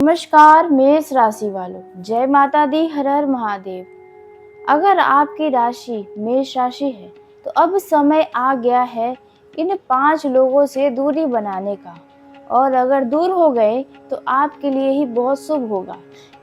नमस्कार मेष राशि वालों, जय माता दी, हर हर महादेव। अगर आपकी राशि मेष राशि है तो अब समय आ गया है इन 5 लोगों से दूरी बनाने का। और अगर दूर हो गए तो आपके लिए ही बहुत शुभ होगा,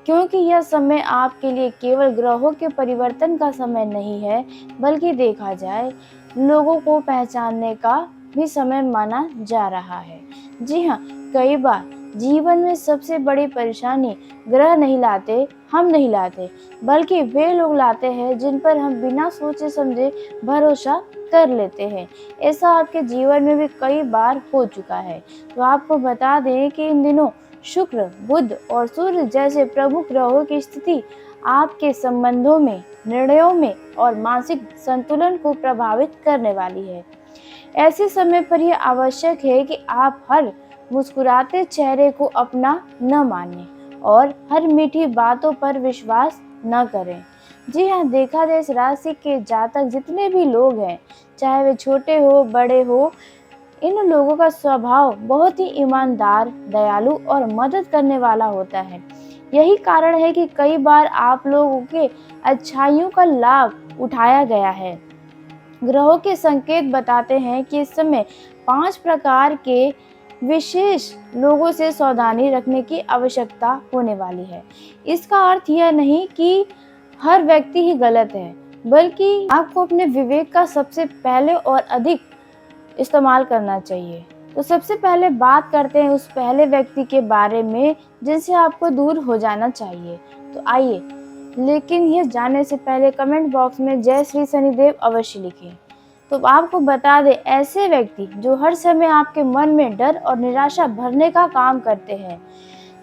क्योंकि यह समय आपके लिए केवल ग्रहों के परिवर्तन का समय नहीं है, बल्कि देखा जाए लोगों को पहचानने का भी समय माना जा रहा है। जी हाँ, कई बार जीवन में सबसे बड़ी परेशानी ग्रह नहीं लाते, हम नहीं लाते, बल्कि वे लोग लाते हैं जिन पर हम बिना सोचे समझे भरोसा कर लेते हैं। ऐसा आपके जीवन में भी कई बार हो चुका है। तो आपको बता दें कि इन दिनों शुक्र, बुध और सूर्य जैसे प्रमुख ग्रहों की स्थिति आपके संबंधों में, निर्णयों में और मानसिक संतुलन को प्रभावित करने वाली है। ऐसे समय पर यह आवश्यक है कि आप हर मुस्कुराते चेहरे को अपना न मानें और हर मीठी बातों पर विश्वास न करें। जी हाँ, देखा जाए इस राशि के जातक जितने भी लोग हैं, चाहे वे छोटे हो बड़े हो, इन लोगों का स्वभाव बहुत ही ईमानदार, दयालु और मदद करने वाला होता है। यही कारण है कि कई बार आप लोगों के अच्छाइयों का लाभ उठाया गया है। ग्रहों के संकेत बताते हैं कि इस समय 5 प्रकार के विशेष लोगों से सावधानी रखने की आवश्यकता होने वाली है। इसका अर्थ यह नहीं कि हर व्यक्ति ही गलत है, बल्कि आपको अपने विवेक का सबसे पहले और अधिक इस्तेमाल करना चाहिए। तो सबसे पहले बात करते हैं उस पहले व्यक्ति के बारे में जिनसे आपको दूर हो जाना चाहिए। तो आइए, लेकिन ये जानने से पहले कमेंट बॉक्स में जय श्री शनिदेव अवश्य लिखें। तो आपको बता दें, ऐसे व्यक्ति जो हर समय आपके मन में डर और निराशा भरने का काम करते हैं।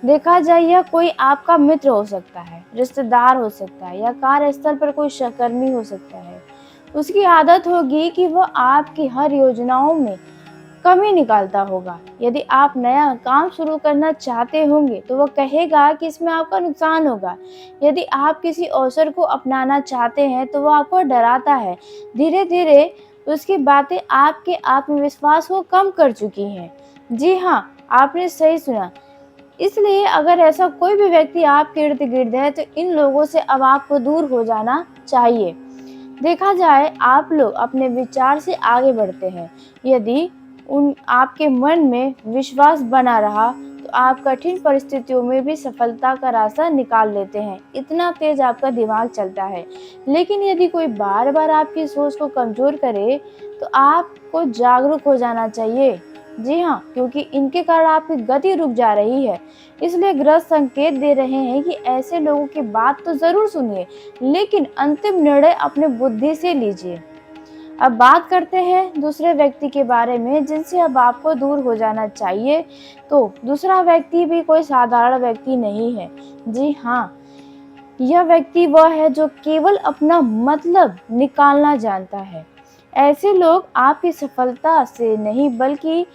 देखा जाए यह कोई आपका मित्र हो सकता है, रिश्तेदार हो सकता है या कार्यस्थल पर कोई सहकर्मी हो सकता है। उसकी आदत होगी कि वह आपकी हर योजनाओं में कमी निकालता होगा। यदि आप नया काम शुरू करना चाहते होंगे तो वह कहेगा कि इसमें आपका नुकसान होगा। यदि आप किसी अवसर को अपनाना चाहते हैं तो वह आपको डराता है। धीरे धीरे उसकी बातें आपके आत्मविश्वास को कम कर चुकी हैं। जी हाँ, आपने सही सुना। इसलिए अगर ऐसा कोई भी व्यक्ति आपके इर्द गिर्द है तो इन लोगों से अब आपको दूर हो जाना चाहिए। देखा जाए आप लोग अपने विचार से आगे बढ़ते हैं। यदि उन आपके मन में विश्वास बना रहा तो आप कठिन परिस्थितियों में भी सफलता का रास्ता निकाल लेते हैं। इतना तेज आपका दिमाग चलता है। लेकिन यदि कोई बार बार आपकी सोच को कमजोर करे तो आपको जागरूक हो जाना चाहिए। जी हाँ, क्योंकि इनके कारण आपकी गति रुक जा रही है। इसलिए ग्रह संकेत दे रहे हैं कि ऐसे लोगों की बात तो जरूर सुनिए, लेकिन अंतिम निर्णय अपने बुद्धि से लीजिए। अब बात करते हैं दूसरे व्यक्ति के बारे में जिनसे अब आपको दूर हो जाना चाहिए। तो दूसरा व्यक्ति भी कोई साधारण व्यक्ति नहीं है। जी हाँ, यह व्यक्ति वह है जो केवल अपना मतलब निकालना जानता है। ऐसे लोग आपकी सफलता से नहीं, बल्कि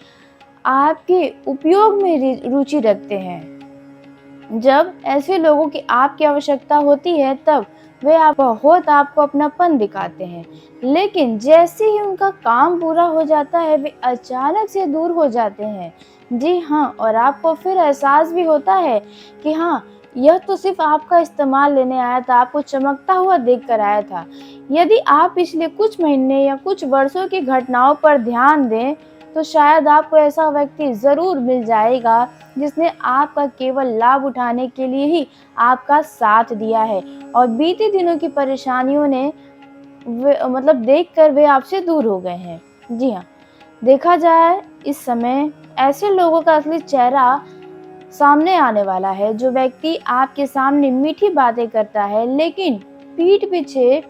आपके उपयोग में रुचि रखते हैं। जब ऐसे लोगों की आपकी आवश्यकता होती है तब वे बहुत आपको अपनापन दिखाते हैं, लेकिन जैसे ही उनका काम पूरा हो जाता है वे अचानक से दूर हो जाते हैं। जी हाँ, और आपको फिर एहसास भी होता है कि हाँ, यह तो सिर्फ आपका इस्तेमाल लेने आया था, आपको चमकता हुआ देख कर आया था। यदि आप पिछले कुछ महीने या कुछ वर्षों की घटनाओं पर ध्यान दें तो शायद आपको ऐसा व्यक्ति जरूर मिल जाएगा जिसने आपका केवल लाभ उठाने के लिए ही आपका साथ दिया है और बीते दिनों की परेशानियों ने देखकर वे आपसे दूर हो गए हैं। जी हाँ, देखा जाए इस समय ऐसे लोगों का असली चेहरा सामने आने वाला है। जो व्यक्ति आपके सामने मीठी बातें करता है लेकिन पीठ पीछे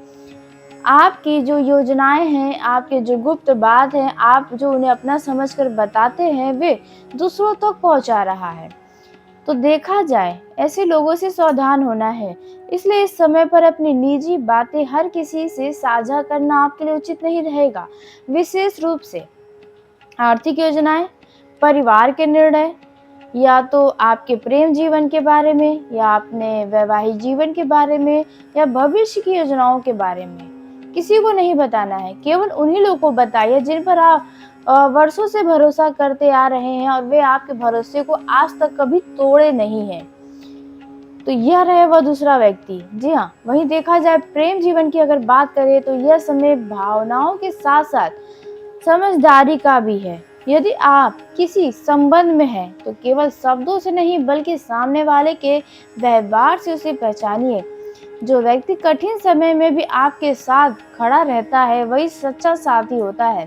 आपकी जो योजनाएं हैं, आपके जो गुप्त बात है, आप जो उन्हें अपना समझकर बताते हैं, वे दूसरों तक पहुंचा रहा है। तो देखा जाए ऐसे लोगों से सावधान होना है। इसलिए इस समय पर अपनी निजी बातें हर किसी से साझा करना आपके लिए उचित नहीं रहेगा। विशेष रूप से आर्थिक योजनाएं, परिवार के निर्णय, या तो आपके प्रेम जीवन के बारे में या अपने वैवाहिक जीवन के बारे में या भविष्य की योजनाओं के बारे में किसी को नहीं बताना है। केवल उन्हीं लोगों को बताइए जिन पर आप वर्षों से भरोसा करते आ रहे हैं और वे आपके भरोसे को आज तक कभी तोड़े नहीं हैं। तो यह रहे वह दूसरा व्यक्ति। जी हाँ, वहीं देखा जाए प्रेम जीवन की अगर बात करें तो यह समय भावनाओं के साथ साथ समझदारी का भी है। यदि आप किसी संबंध में हैं तो केवल शब्दों से नहीं बल्कि सामने वाले के व्यवहार से उसे पहचानिए। जो व्यक्ति कठिन समय में भी आपके साथ खड़ा रहता है वही सच्चा साथी होता है।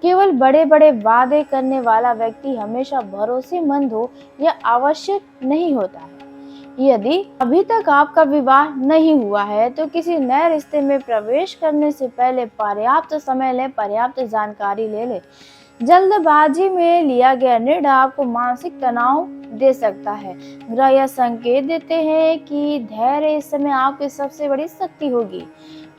केवल बड़े बड़े वादे करने वाला व्यक्ति हमेशा भरोसेमंद हो यह आवश्यक नहीं होता है। यदि अभी तक आपका विवाह नहीं हुआ है तो किसी नए रिश्ते में प्रवेश करने से पहले पर्याप्त समय लें, पर्याप्त जानकारी ले लें। जल्दबाजी में लिया गया निर्णय आपको मानसिक तनाव दे सकता है। ग्रह यह संकेत देते हैं कि धैर्य इस समय आपकी सबसे बड़ी शक्ति होगी।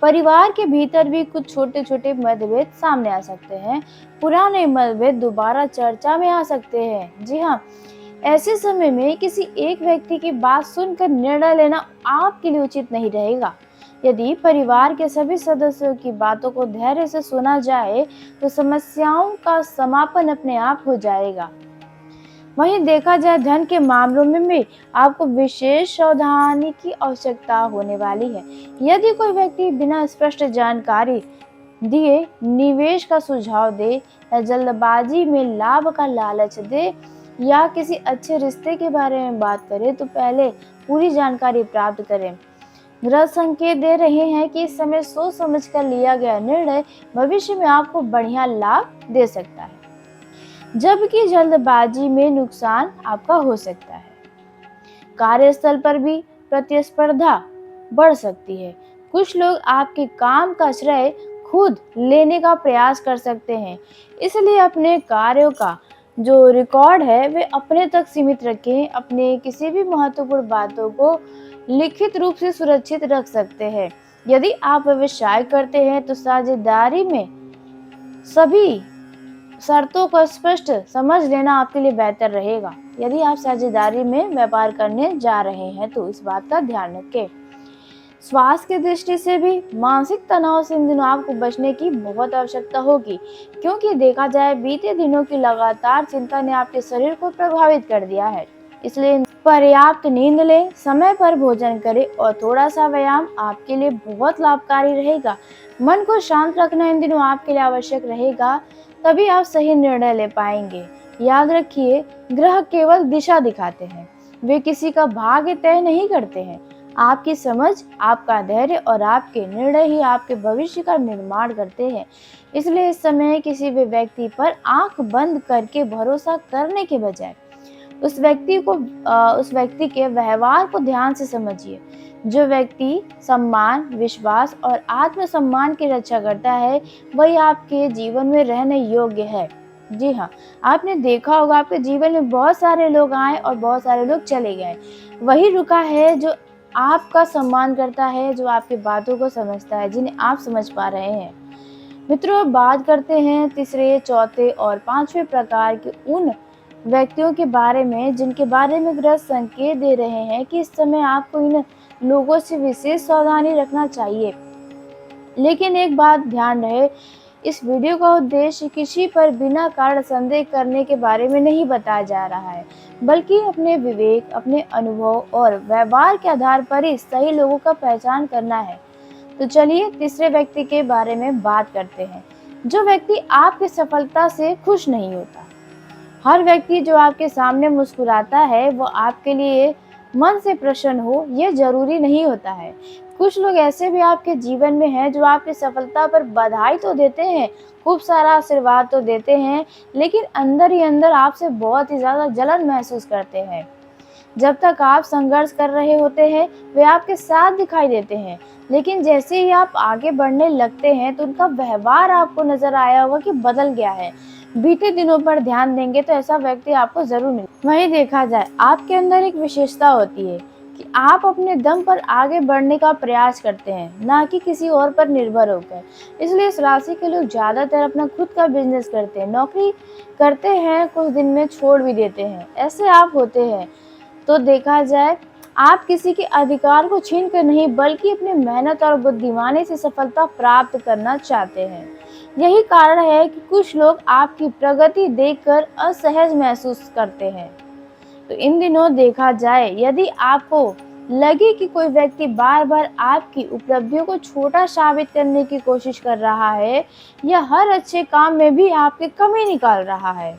परिवार के भीतर भी कुछ छोटे छोटे मतभेद सामने आ सकते हैं। पुराने मतभेद दोबारा चर्चा में आ सकते हैं। जी हाँ, ऐसे समय में किसी एक व्यक्ति की बात सुनकर निर्णय लेना आपके लिए उचित नहीं रहेगा। यदि परिवार के सभी सदस्यों की बातों को धैर्य से सुना जाए तो समस्याओं का समापन अपने आप हो जाएगा। वहीं देखा जाए धन के मामलों में भी आपको विशेष सावधानी की आवश्यकता होने वाली है। यदि कोई व्यक्ति बिना स्पष्ट जानकारी दिए निवेश का सुझाव दे या जल्दबाजी में लाभ का लालच दे या किसी अच्छे रिश्ते के बारे में बात करे तो पहले पूरी जानकारी प्राप्त करें। ग्रह संकेत दे रहे हैं कि इस समय सोच समझ कर लिया गया निर्णय भविष्य में आपको बढ़िया लाभ दे सकता है, जबकि जल्दबाजी में नुकसान आपका हो सकता है। कार्यस्थल पर भी प्रतिस्पर्धा बढ़ सकती है। कुछ लोग आपके काम का श्रेय खुद लेने का प्रयास कर सकते हैं, इसलिए अपने कार्यों का जो रिकॉर्ड है वे अपने तक सीमित रखें। अपने किसी भी महत्वपूर्ण बातों को लिखित रूप से सुरक्षित रख सकते हैं। यदि आप व्यवसाय करते हैं तो साझेदारी में सभी शर्तों को स्पष्ट समझ लेना आपके लिए बेहतर रहेगा। यदि आप साझेदारी में व्यापार करने जा रहे हैं तो इस बात का ध्यान रखें। स्वास्थ्य की दृष्टि से भी मानसिक तनाव से इन दिनों आपको बचने की बहुत आवश्यकता होगी, क्योंकि देखा जाए बीते दिनों की लगातार चिंता ने आपके शरीर को प्रभावित कर दिया है। इसलिए पर्याप्त नींद लें, समय पर भोजन करें और थोड़ा सा व्यायाम आपके लिए बहुत लाभकारी रहेगा। मन को शांत रखना इन दिनों आपके लिए आवश्यक रहेगा, तभी आप सही निर्णय ले पाएंगे। याद रखिए, ग्रह केवल दिशा दिखाते हैं, वे किसी का भाग्य तय नहीं करते हैं। आपकी समझ, आपका धैर्य और आपके निर्णय ही आपके भविष्य का निर्माण करते हैं। इसलिए इस समय किसी भी व्यक्ति पर आंख बंद करके भरोसा करने के बजाय उस व्यक्ति के व्यवहार को ध्यान से समझिए। जो व्यक्ति सम्मान, विश्वास और आत्मसम्मान की रक्षा करता है वही आपके जीवन में रहने योग्य है। जी हाँ, आपने देखा होगा आपके जीवन में बहुत सारे लोग आए और बहुत सारे लोग चले गए। वही रुका है जो आपका सम्मान करता है, जो आपकी बातों को समझता है, जिन्हें आप समझ पा रहे हैं। मित्रों, अब बात करते हैं तीसरे, चौथे और पांचवें प्रकार के उन व्यक्तियों के बारे में जिनके बारे में ग्रह संकेत दे रहे हैं कि इस समय आपको इन लोगों से विशेष सावधानी रखना चाहिए। लेकिन एक बात ध्यान रहे, इस वीडियो का उद्देश्य किसी पर बिना कारण संदेह करने के बारे में नहीं बताया जा रहा है, बल्कि अपने विवेक, अपने अनुभव और व्यवहार के आधार पर ही सही लोगों का पहचान करना है। तो चलिए तीसरे व्यक्ति के बारे में बात करते हैं। जो व्यक्ति आपकी सफलता से खुश नहीं होता। हर व्यक्ति जो आपके सामने मुस्कुराता है वो आपके लिए मन से प्रसन्न हो, यह जरूरी नहीं होता है। कुछ लोग ऐसे भी आपके जीवन में हैं जो आपकी सफलता पर बधाई तो देते हैं, खूब सारा आशीर्वाद तो देते हैं, लेकिन अंदर ही अंदर आपसे बहुत ही ज्यादा जलन महसूस करते हैं। जब तक आप संघर्ष कर रहे होते हैं वे आपके साथ दिखाई देते हैं, लेकिन जैसे ही आप आगे बढ़ने लगते हैं तो उनका व्यवहार आपको नजर आया होगा कि बदल गया है। बीते दिनों पर ध्यान देंगे तो ऐसा व्यक्ति आपको जरूर मिले। वहीं देखा जाए आपके अंदर एक विशेषता होती है कि आप अपने दम पर आगे बढ़ने का प्रयास करते हैं, ना कि किसी और पर निर्भर होकर। इसलिए इस राशि के लोग ज्यादातर अपना खुद का बिजनेस करते हैं, नौकरी करते हैं, कुछ दिन में छोड़ भी देते हैं। ऐसे आप होते हैं। तो देखा जाए आप किसी के अधिकार को छीन कर नहीं बल्कि अपनी मेहनत और बुद्धिमानी से सफलता प्राप्त करना चाहते हैं। यही कारण है कि कुछ लोग आपकी प्रगति देखकर असहज महसूस करते हैं। तो इन दिनों देखा जाए यदि आपको लगे कि कोई व्यक्ति बार बार आपकी उपलब्धियों को छोटा साबित करने की कोशिश कर रहा है या हर अच्छे काम में भी आपकी कमी निकाल रहा है,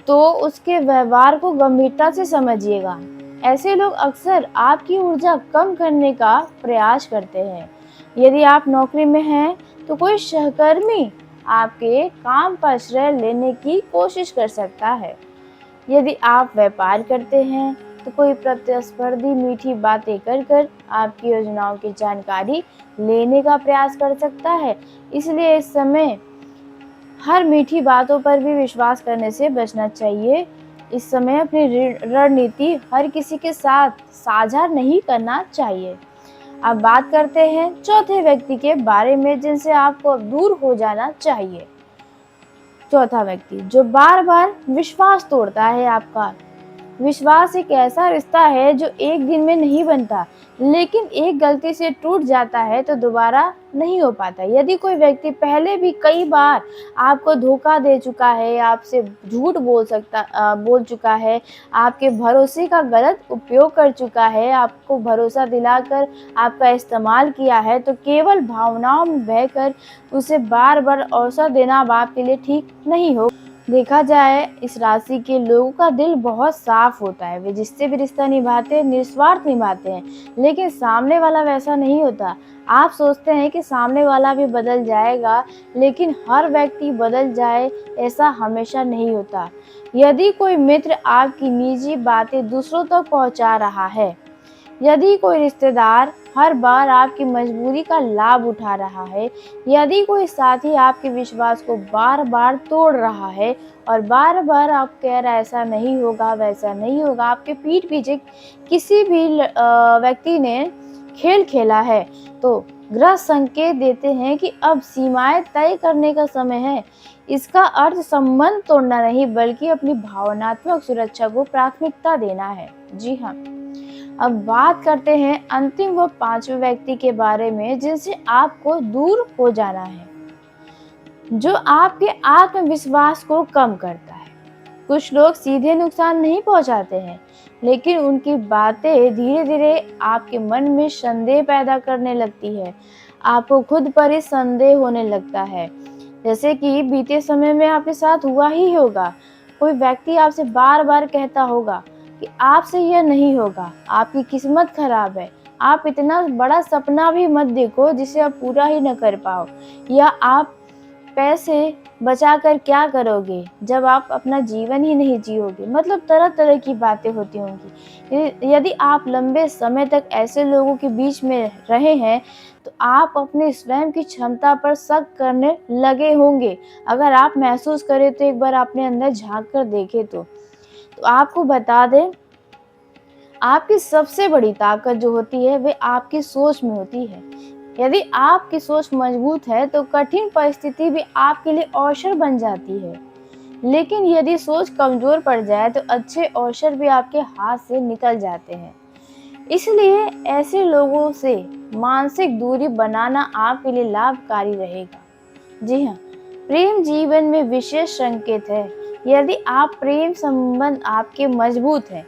तो उसके व्यवहार को गंभीरता से समझिएगा। ऐसे लोग अक्सर आपकी ऊर्जा कम करने का प्रयास करते हैं। यदि आप नौकरी में हैं, तो कोई सहकर्मी आपके काम पर श्रेय लेने की कोशिश कर सकता है। यदि आप व्यापार करते हैं, तो कोई प्रतिस्पर्धी मीठी बातें कर कर आपकी योजनाओं की जानकारी लेने का प्रयास कर सकता है। इसलिए इस समय हर मीठी बातों पर भी विश्वास करने से बचना चाहिए। इस समय अपनी रणनीति हर किसी के साथ साझा नहीं करना चाहिए। अब बात करते हैं चौथे व्यक्ति के बारे में जिनसे आपको अब दूर हो जाना चाहिए। चौथा व्यक्ति जो बार बार विश्वास तोड़ता है आपका। विश्वास एक ऐसा रिश्ता है जो एक दिन में नहीं बनता, लेकिन एक गलती से टूट जाता है तो दोबारा नहीं हो पाता। यदि कोई व्यक्ति पहले भी कई बार आपको धोखा दे चुका है, आपसे झूठ बोल चुका है, आपके भरोसे का गलत उपयोग कर चुका है, आपको भरोसा दिलाकर आपका इस्तेमाल किया है, तो केवल भावनाओं में बहकर उसे बार बार अवसर देना अब आपके लिए ठीक नहीं हो। देखा जाए, इस राशि के लोगों का दिल बहुत साफ होता है। वे जिससे भी रिश्ता निभाते हैं निस्वार्थ निभाते हैं, लेकिन सामने वाला वैसा नहीं होता। आप सोचते हैं कि सामने वाला भी बदल जाएगा, लेकिन हर व्यक्ति बदल जाए ऐसा हमेशा नहीं होता। यदि कोई मित्र आपकी निजी बातें दूसरों तक पहुंचा रहा है, यदि कोई रिश्तेदार हर बार आपकी मजबूरी का लाभ उठा रहा है, यदि कोई साथी आपके विश्वास को बार बार तोड़ रहा है और बार बार आप कह रहा है ऐसा नहीं होगा वैसा नहीं होगा, आपके पीठ पीछे किसी भी व्यक्ति ने खेल खेला है, तो ग्रह संकेत देते हैं कि अब सीमाएं तय करने का समय है। इसका अर्थ संबंध तोड़ना नहीं, बल्कि अपनी भावनात्मक सुरक्षा को प्राथमिकता देना है। जी हाँ। अब बात करते हैं अंतिम व पांचवें व्यक्ति के बारे में जिनसे आपको दूर हो जाना है, जो आपके आत्मविश्वास को कम करता है। कुछ लोग सीधे नुकसान नहीं पहुंचाते हैं, लेकिन उनकी बातें धीरे धीरे आपके मन में संदेह पैदा करने लगती है। आपको खुद पर ही संदेह होने लगता है, जैसे कि बीते समय में आपके साथ हुआ ही होगा। कोई व्यक्ति आपसे बार बार कहता होगा कि आपसे यह नहीं होगा, आपकी किस्मत खराब है, आप इतना बड़ा सपना भी मत देखो जिसे आप पूरा ही न कर पाओ, या आप पैसे बचाकर क्या करोगे जब आप अपना जीवन ही नहीं जियोगे। मतलब तरह तरह की बातें होती होंगी। यदि आप लंबे समय तक ऐसे लोगों के बीच में रहे हैं, तो आप अपने स्वयं की क्षमता पर शक करने लगे होंगे। अगर आप महसूस करें तो एक बार अपने अंदर झांक कर देखें। तो आपको बता दें, आपकी सबसे बड़ी ताकत जो होती है वे आपकी सोच में होती है। यदि आपकी सोच मजबूत है तो कठिन परिस्थिति भी आपके लिए अवसर बन जाती है, लेकिन यदि सोच कमजोर पड़ जाए तो अच्छे अवसर भी आपके हाथ से निकल जाते हैं। इसलिए ऐसे लोगों से मानसिक दूरी बनाना आपके लिए लाभकारी रहेगा। जी हाँ, प्रेम जीवन में विशेष संकेत है। यदि आप प्रेम संबंध आपके मजबूत हैं,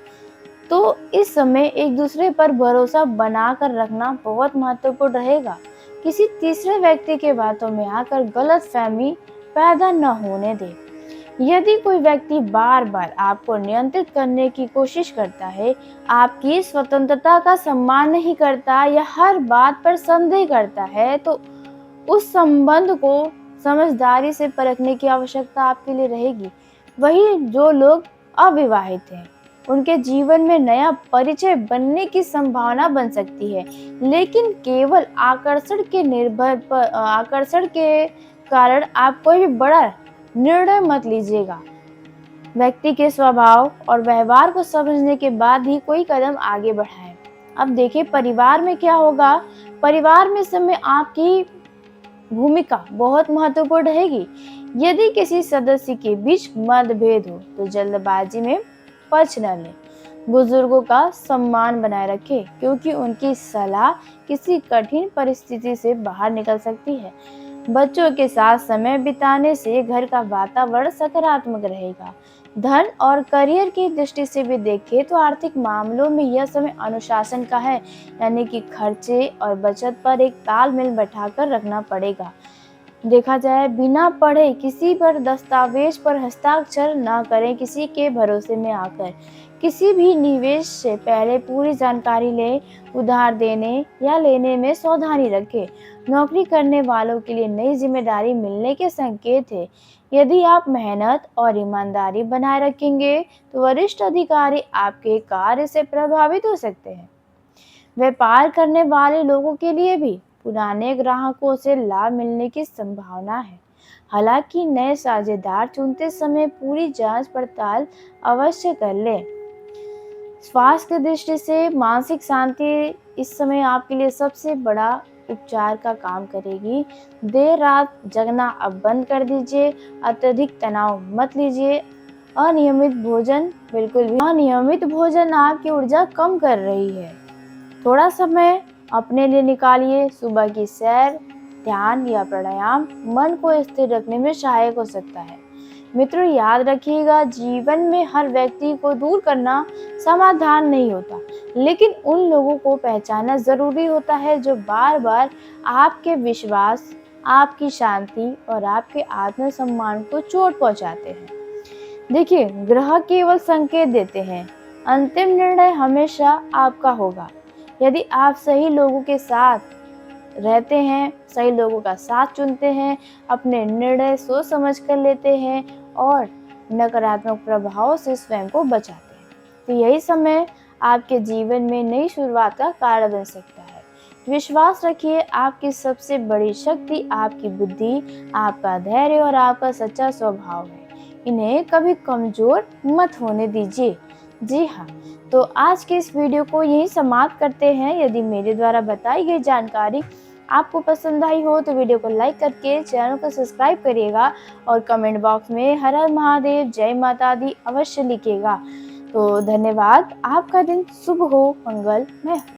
तो इस समय एक दूसरे पर भरोसा बनाकर रखना बहुत महत्वपूर्ण रहेगा। किसी तीसरे व्यक्ति के बातों में आकर गलतफहमी पैदा न होने दें। यदि कोई व्यक्ति बार बार आपको नियंत्रित करने की कोशिश करता है, आपकी स्वतंत्रता का सम्मान नहीं करता या हर बात पर संदेह करता है, तो उस संबंध को समझदारी से परखने की आवश्यकता आपके लिए रहेगी। वही जो लोग अविवाहित हैं, उनके जीवन में नया परिचय बनने की संभावना बन सकती है, लेकिन केवल आकर्षण के कारण आप कोई भी बड़ा निर्णय मत लीजिएगा। व्यक्ति के स्वभाव और व्यवहार को समझने के बाद ही कोई कदम आगे बढ़ाएं। अब देखिए परिवार में क्या होगा। परिवार में समय आपकी भूमिका बहुत महत्वपूर्ण रहेगी। यदि किसी सदस्य के बीच मतभेद हो तो जल्दबाजी में पक्ष न लें। बुजुर्गों का सम्मान बनाए रखें, क्योंकि उनकी सलाह किसी कठिन परिस्थिति से बाहर निकल सकती है। बच्चों के साथ समय बिताने से घर का वातावरण सकारात्मक रहेगा। धन और करियर की दृष्टि से भी देखें तो आर्थिक मामलों में यह समय अनुशासन का है, यानी कि खर्चे और बचत पर एक तालमेल बैठाकर रखना पड़ेगा। देखा जाए, बिना पढ़े किसी पर दस्तावेज पर हस्ताक्षर न करें। किसी के भरोसे में आकर किसी भी निवेश से पहले पूरी जानकारी लें। उधार देने या लेने में सावधानी रखें। नौकरी करने वालों के लिए नई जिम्मेदारी मिलने के संकेत है। यदि आप मेहनत और ईमानदारी बनाए रखेंगे तो वरिष्ठ अधिकारी आपके कार्य से प्रभावित हो सकते हैं। व्यापार करने वाले लोगों के लिए भी पुराने ग्राहकों से लाभ मिलने की संभावना है। हालांकि नए साझेदार चुनते समय पूरी जांच पड़ताल अवश्य कर लें। स्वास्थ्य की दृष्टि से मानसिक शांति इस समय आपके लिए सबसे बड़ा उपचार का काम करेगी। देर रात जगना अब बंद कर दीजिए। अत्यधिक तनाव मत लीजिए। अनियमित भोजन आपकी ऊर्जा कम कर रही है। थोड़ा समय अपने लिए निकालिए। सुबह की सैर, ध्यान या प्राणायाम मन को स्थिर रखने में सहायक हो सकता है। मित्रों, याद रखिएगा, जीवन में हर व्यक्ति को दूर करना समाधान नहीं होता, लेकिन उन लोगों को पहचानना जरूरी होता है जो बार बार आपके विश्वास, आपकी शांति और आपके आत्मसम्मान को चोट पहुंचाते हैं। देखिए, ग्रह केवल संकेत देते हैं, अंतिम निर्णय हमेशा आपका होगा। यदि आप सही लोगों के साथ रहते हैं, सही लोगों का साथ चुनते हैं, अपने निर्णय सोच समझ कर लेते हैं और नकारात्मक प्रभावों से स्वयं को बचाते हैं, तो यही समय आपके जीवन में नई शुरुआत का कारण बन सकता है। विश्वास रखिए, आपकी सबसे बड़ी शक्ति आपकी बुद्धि, आपका धैर्य और आपका सच्चा स्वभाव है। इन्हें कभी कमजोर मत होने दीजिए। जी हाँ, तो आज के इस वीडियो को यहीं समाप्त करते हैं। यदि मेरे द्वारा बताई गई जानकारी आपको पसंद आई हो तो वीडियो को लाइक करके चैनल को सब्सक्राइब करिएगा और कमेंट बॉक्स में हर हर महादेव, जय माता दी अवश्य लिखिएगा। तो धन्यवाद। आपका दिन शुभ हो, मंगलमय हो।